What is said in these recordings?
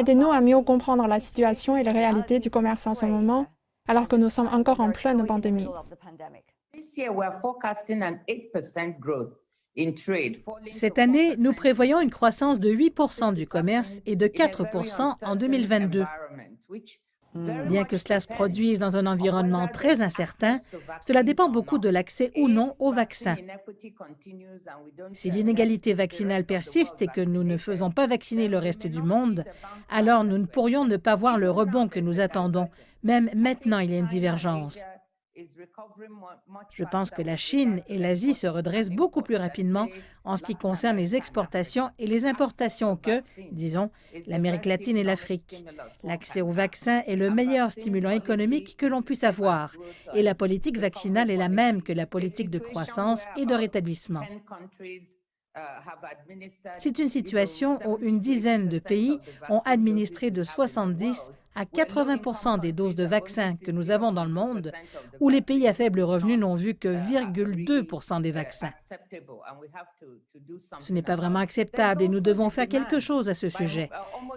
Aidez-nous à mieux comprendre la situation et les réalités du commerce en ce moment, alors que nous sommes encore en pleine pandémie. Cette année, nous prévoyons une croissance de 8% du commerce et de 4% en 2022. Bien que cela se produise dans un environnement très incertain, cela dépend beaucoup de l'accès ou non au vaccin. Si l'inégalité vaccinale persiste et que nous ne faisons pas vacciner le reste du monde, alors nous ne pourrions ne pas voir le rebond que nous attendons. Même maintenant, il y a une divergence. Je pense que la Chine et l'Asie se redressent beaucoup plus rapidement en ce qui concerne les exportations et les importations que, disons, l'Amérique latine et l'Afrique. L'accès au vaccin est le meilleur stimulant économique que l'on puisse avoir et la politique vaccinale est la même que la politique de croissance et de rétablissement. C'est une situation où une dizaine de pays ont administré de 70 à 80% des doses de vaccins que nous avons dans le monde, où les pays à faible revenu n'ont vu que 0,2% des vaccins. Ce n'est pas vraiment acceptable et nous devons faire quelque chose à ce sujet.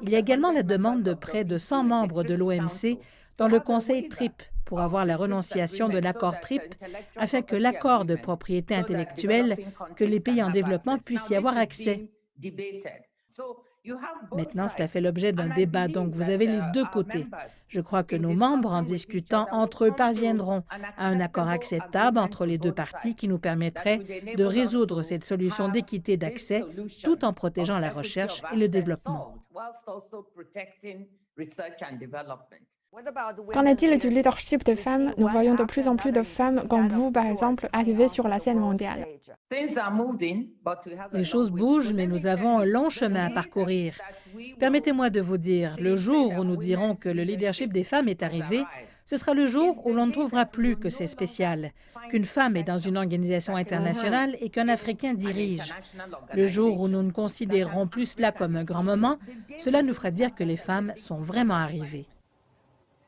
Il y a également la demande de près de 100 membres de l'OMC dans le Conseil TRIP pour avoir la renonciation de l'accord TRIP afin que l'accord de propriété intellectuelle, que les pays en développement puissent y avoir accès. Maintenant, cela fait l'objet d'un débat, donc vous avez les deux côtés. Je crois que nos membres, en discutant entre eux, parviendront à un accord acceptable entre les deux parties qui nous permettrait de résoudre cette solution d'équité d'accès tout en protégeant la recherche et le développement. Qu'en est-il du leadership des femmes? Nous voyons de plus en plus de femmes comme vous, par exemple, arriver sur la scène mondiale. Les choses bougent, mais nous avons un long chemin à parcourir. Permettez-moi de vous dire, le jour où nous dirons que le leadership des femmes est arrivé, ce sera le jour où l'on ne trouvera plus que c'est spécial, qu'une femme est dans une organisation internationale et qu'un Africain dirige. Le jour où nous ne considérerons plus cela comme un grand moment, cela nous fera dire que les femmes sont vraiment arrivées.